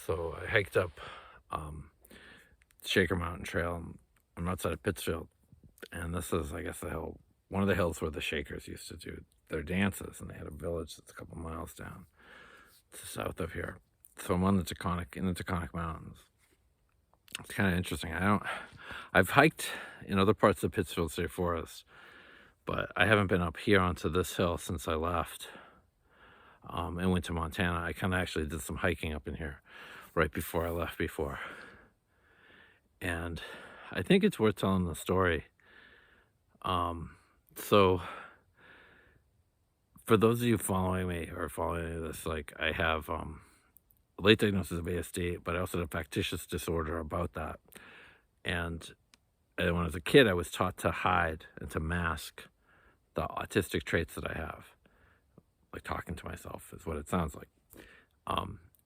So I hiked up Shaker Mountain Trail. I'm outside of Pittsfield, and this is, I guess, the hill, one of the hills where the Shakers used to do their dances, and they had a village that's a couple miles down to the south of here. So I'm on the Taconic Mountains. It's kind of interesting. I've hiked in other parts of Pittsfield State Forest, but I haven't been up here onto this hill since I left and went to Montana. I kind of actually did some hiking up in here right before I left before. And I think it's worth telling the story. So for those of you following me or following this, like I have a late diagnosis of ASD, but I also had a factitious disorder about that. And when I was a kid, I was taught to hide and to mask the autistic traits that I have. Like talking to myself is what it sounds like.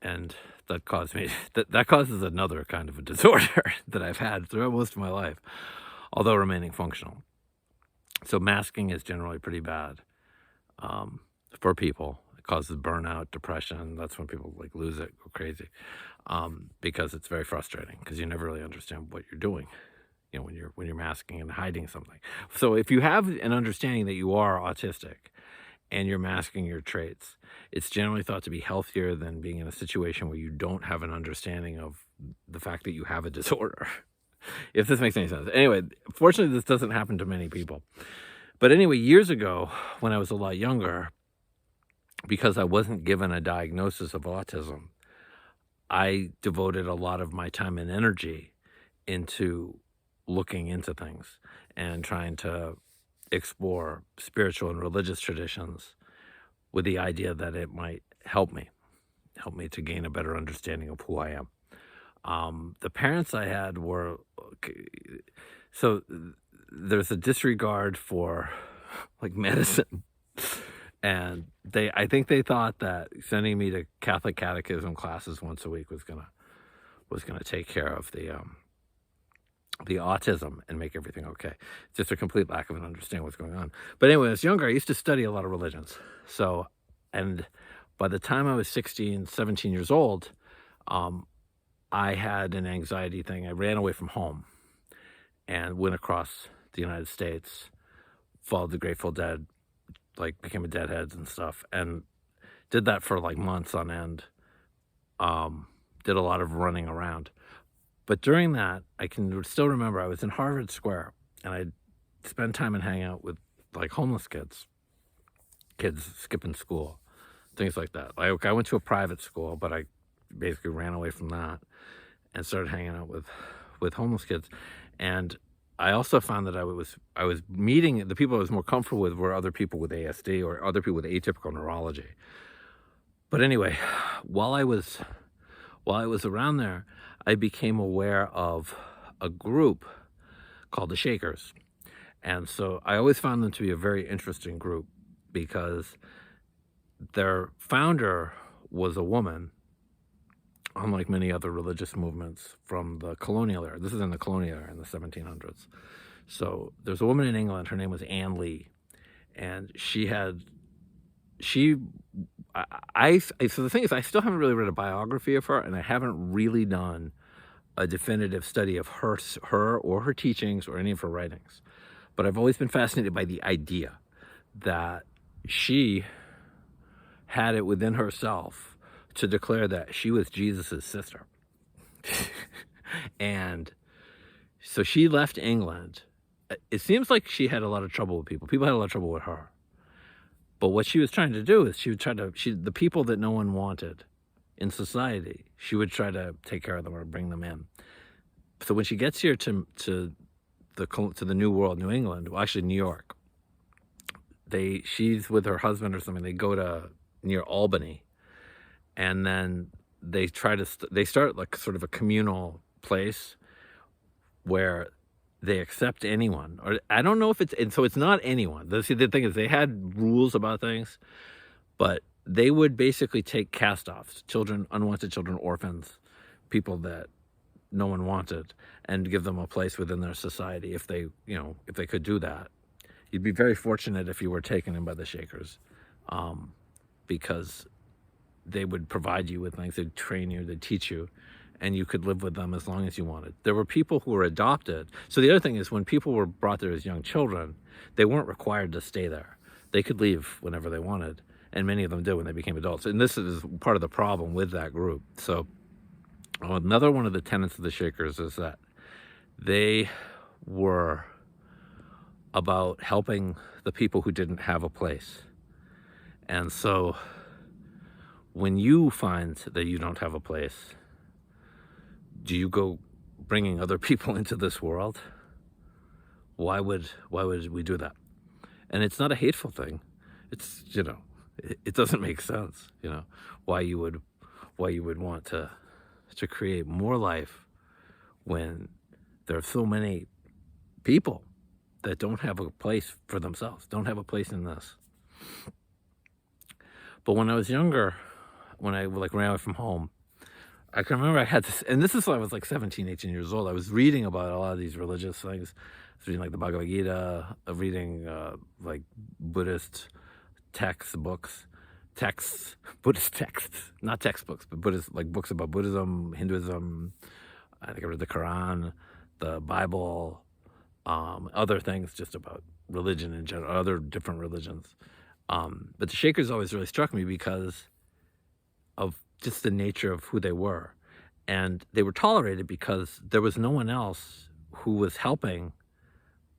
And that caused me, that causes another kind of a disorder that I've had throughout most of my life, although remaining functional. So masking is generally pretty bad for people. It causes burnout, depression. That's when people like lose it, go crazy, because it's very frustrating because you never really understand what you're doing, you know, when you're masking and hiding something. So if you have an understanding that you are autistic and you're masking your traits, it's generally thought to be healthier than being in a situation where you don't have an understanding of the fact that you have a disorder. If this makes any sense. Anyway, fortunately, this doesn't happen to many people. But anyway, years ago, when I was a lot younger, because I wasn't given a diagnosis of autism, I devoted a lot of my time and energy into looking into things and trying to explore spiritual and religious traditions with the idea that it might help me to gain a better understanding of who I am. The parents I had were, so there's a disregard for like medicine, and I think they thought that sending me to Catholic catechism classes once a week was gonna take care of the autism and make everything okay. Just a complete lack of an understanding what's going on. But anyway, when I was younger, I used to study a lot of religions. So, and by the time I was 16, 17 years old, I had an anxiety thing. I ran away from home and went across the United States, followed the Grateful Dead, like became a Deadheads and stuff, and did that for like months on end. Did a lot of running around. But during that, I can still remember I was in Harvard Square, and I'd spend time and hang out with like homeless kids skipping school, things like that. Like I went to a private school, but I basically ran away from that and started hanging out with homeless kids. And I also found that I was meeting the people I was more comfortable with were other people with ASD or other people with atypical neurology. But anyway, while I was around there, I became aware of a group called the Shakers. And so I always found them to be a very interesting group because their founder was a woman, unlike many other religious movements from the colonial era. This is in the colonial era in the 1700s. So there's a woman in England, her name was Anne Lee, and so the thing is, I still haven't really read a biography of her, and I haven't really done a definitive study of her or her teachings or any of her writings. But I've always been fascinated by the idea that she had it within herself to declare that she was Jesus's sister. And so she left England. It seems like she had a lot of trouble with people. People had a lot of trouble with her. But what she was trying to do is the people that no one wanted in society, she would try to take care of them or bring them in. So when she gets here to the New World, New England, well, actually New York, she's with her husband or something. They go to near Albany, and then they start like sort of a communal place where they accept anyone, or I don't know if it's not anyone. The thing is, they had rules about things, but they would basically take cast-offs, children, unwanted children, orphans, people that no one wanted, and give them a place within their society if they could do that. You'd be very fortunate if you were taken in by the Shakers, because they would provide you with things, they'd train you, they'd teach you, and you could live with them as long as you wanted. There were people who were adopted. So the other thing is, when people were brought there as young children, they weren't required to stay there. They could leave whenever they wanted, and many of them did when they became adults. And this is part of the problem with that group. So another one of the tenets of the Shakers is that they were about helping the people who didn't have a place. And so when you find that you don't have a place, do you go bringing other people into this world? Why would we do that? And it's not a hateful thing. It's, it doesn't make sense, why you would want to create more life when there are so many people that don't have a place for themselves, don't have a place in this. But when I was younger, when I ran away from home, I can remember I had this, and this is when I was 17, 18 years old. I was reading about a lot of these religious things. I was reading the Bhagavad Gita, reading Buddhist Buddhist texts, not textbooks, but Buddhist, books about Buddhism, Hinduism. I think I read the Quran, the Bible, other things just about religion in general, other different religions. But the Shakers always really struck me because of just the nature of who they were. And they were tolerated because there was no one else who was helping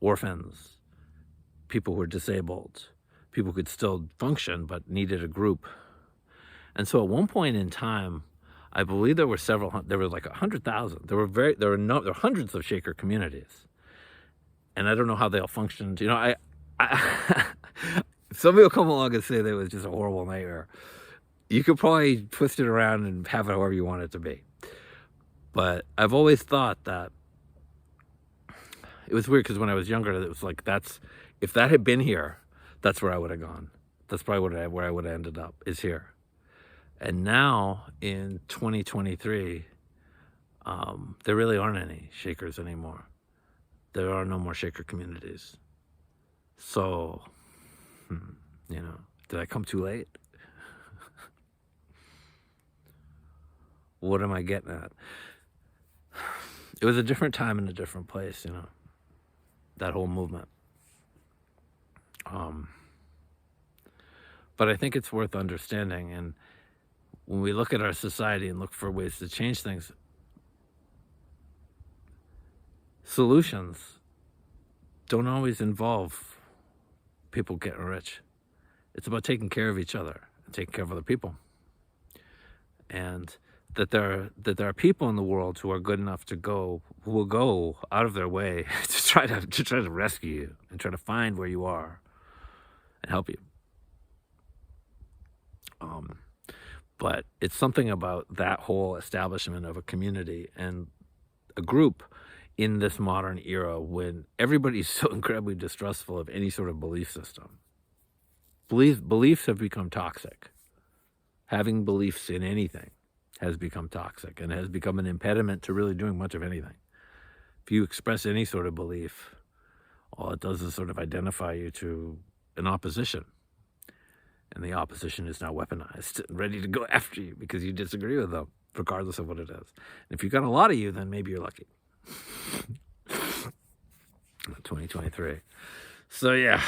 orphans, people who were disabled, people who could still function but needed a group. And so at one point in time, I believe there were 100,000. There were hundreds of Shaker communities. And I don't know how they all functioned. Somebody will come along and say that it was just a horrible nightmare. You could probably twist it around and have it however you want it to be. But I've always thought that it was weird, because when I was younger, it was if that had been here, that's where I would have gone. That's probably where I would have ended up, is here. And now in 2023, there really aren't any Shakers anymore. There are no more Shaker communities. So, did I come too late? What am I getting at? It was a different time and a different place, that whole movement. But I think it's worth understanding. And when we look at our society and look for ways to change things, solutions don't always involve people getting rich. It's about taking care of each other and taking care of other people. And that there are people in the world who are good enough who will go out of their way to try to rescue you and try to find where you are and help you. But it's something about that whole establishment of a community and a group in this modern era, when everybody's so incredibly distrustful of any sort of belief system. Beliefs have become toxic. Having beliefs in anything has become toxic and has become an impediment to really doing much of anything. If you express any sort of belief, all it does is sort of identify you to an opposition. And the opposition is now weaponized and ready to go after you because you disagree with them, regardless of what it is. And if you've got a lot of you, then maybe you're lucky. 2023. So yeah,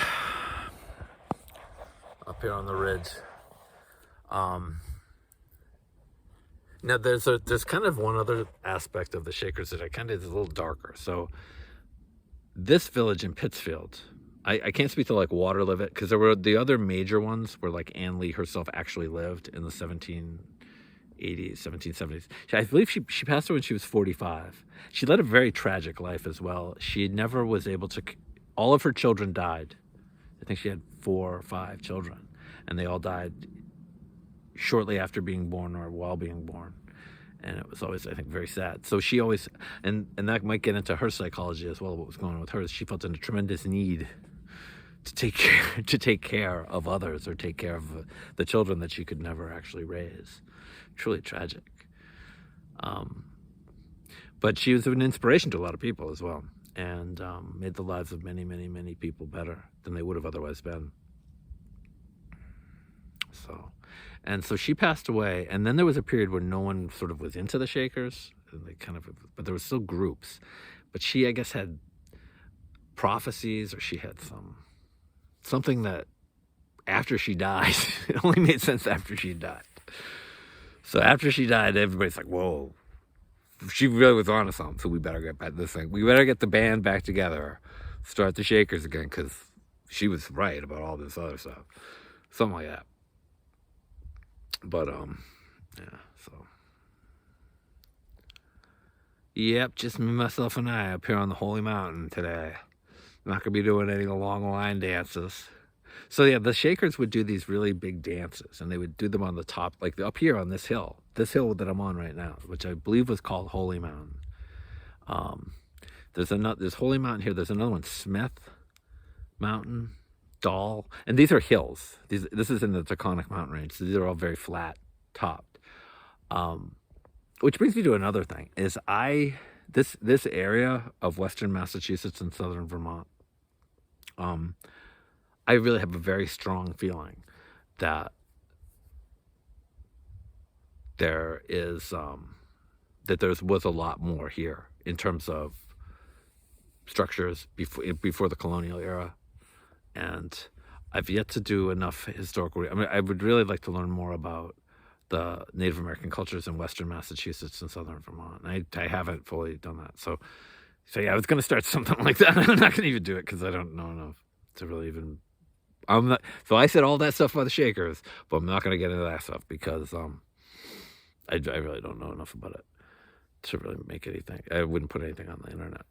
up here on the ridge. Now there's kind of one other aspect of the Shakers that is a little darker. So this village in Pittsfield, I can't speak to Waterlivet, because there were the other major ones where Anne Lee herself actually lived in the 1780s, 1770s. I believe she passed away when she was 45. She led a very tragic life as well. She never was able to, all of her children died. I think she had 4 or 5 children, and they all died shortly after being born or while being born. And it was always, I think, very sad. So she always, and that might get into her psychology as well, what was going on with her. She felt a tremendous need to take care of others, or take care of the children that she could never actually raise. Truly tragic. But she was an inspiration to a lot of people as well, and made the lives of many, many, many people better than they would have otherwise been. So And so she passed away, and then there was a period where no one sort of was into the Shakers, and they kind of, but there were still groups. But she, I guess, had prophecies, or she had something that after she died, it only made sense after she died. So after she died, everybody's like, whoa, she really was onto something, so we better get back this thing. We better get the band back together, start the Shakers again, because she was right about all this other stuff. Something like that. But, yeah, so. Yep, just me, myself, and I up here on the Holy Mountain today. Not gonna be doing any long line dances. So yeah, the Shakers would do these really big dances, and they would do them on the top, like up here on this hill that I'm on right now, which I believe was called Holy Mountain. There's Holy Mountain here. There's another one, Smith Mountain, Doll, and these are hills. This is in the Taconic Mountain Range, so these are all very flat topped. Which brings me to another thing: is this area of Western Massachusetts and Southern Vermont. I really have a very strong feeling that there was a lot more here in terms of structures before the colonial era, and I've yet to do enough historical. I mean, I would really like to learn more about the Native American cultures in Western Massachusetts and Southern Vermont. And I haven't fully done that. So yeah, I was going to start something like that. I'm not going to even do it because I don't know enough to really even. So I said all that stuff about the Shakers, but I'm not going to get into that stuff because I really don't know enough about it to really make anything. I wouldn't put anything on the internet.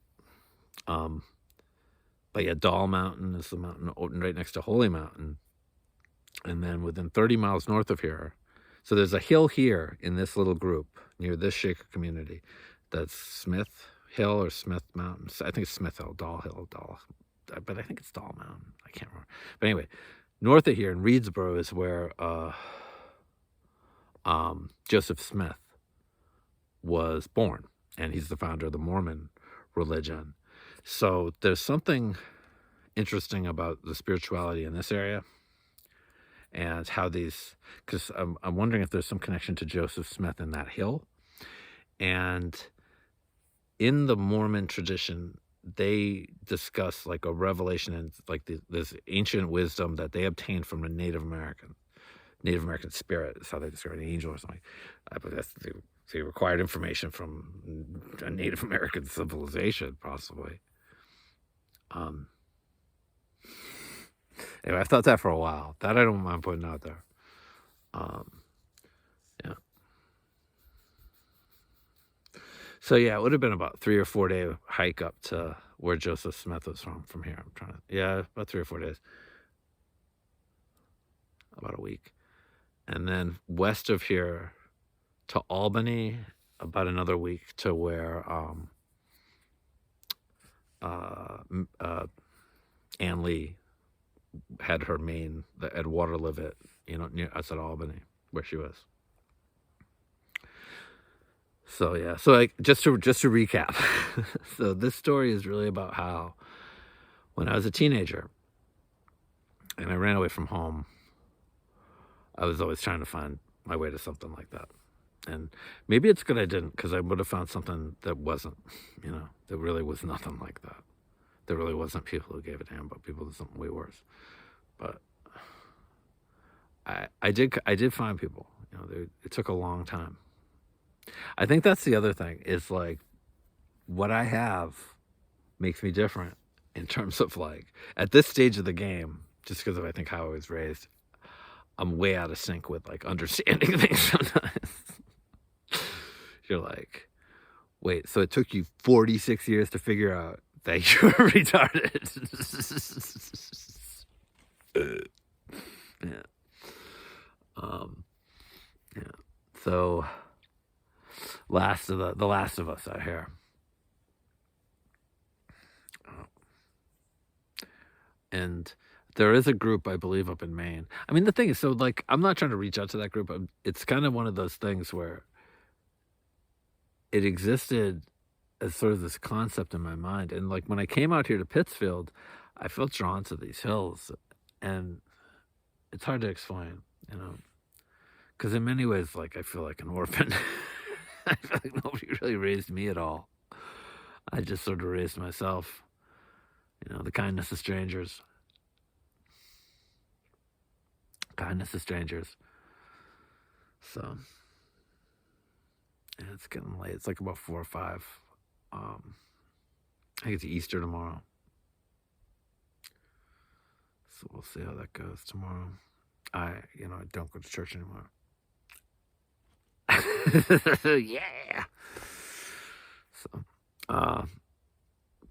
But yeah, Doll Mountain is the mountain right next to Holy Mountain, and then within 30 miles north of here. So there's a hill here in this little group near this Shaker community. That's Smith Hill or Smith Mountain. I think it's Smith Hill, Doll, but I think it's Doll Mountain. I can't remember. But anyway, north of here in Reedsboro is where Joseph Smith was born, and he's the founder of the Mormon religion. So there's something interesting about the spirituality in this area, and how because I'm wondering if there's some connection to Joseph Smith in that hill. And in the Mormon tradition, they discuss like a revelation and like this ancient wisdom that they obtained from a Native American spirit is how they describe an angel or something. But they required information from a Native American civilization, possibly. Anyway, I've thought that for a while. That I don't mind putting out there. Yeah. So yeah, it would have been about 3 or 4 day hike up to where Joseph Smith was from here. About 3 or 4 days. About a week. And then west of here to Albany, about another week to where Ann Lee had her at Waterlivet, near outside Albany, where she was. So yeah, so like just to recap, so this story is really about how when I was a teenager and I ran away from home, I was always trying to find my way to something like that. And maybe it's good I didn't, because I would have found something that wasn't, that really was nothing like that. There really wasn't people who gave a damn about people. There's something way worse. But I did find people. It took a long time. I think that's the other thing is like what I have makes me different in terms of like at this stage of the game, just because of I think how I was raised, I'm way out of sync with like understanding things sometimes. You're like, wait, so it took you 46 years to figure out that you're retarded. Yeah. Yeah. So the last of us out here. And there is a group, I believe, up in Maine. I mean, the thing is, so like, I'm not trying to reach out to that group. It's kind of one of those things where it existed as sort of this concept in my mind. And like when I came out here to Pittsfield, I felt drawn to these hills, and it's hard to explain, Because in many ways, like, I feel like an orphan. I feel like nobody really raised me at all. I just sort of raised myself. The kindness of strangers. Kindness of strangers. So, yeah, it's getting late. It's like about 4 or 5. I think it's Easter tomorrow. So we'll see how that goes tomorrow. I don't go to church anymore. Yeah. So,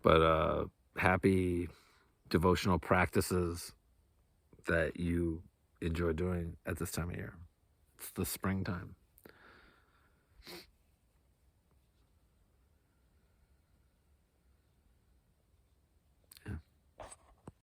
but happy devotional practices that you enjoy doing at this time of year. It's the springtime.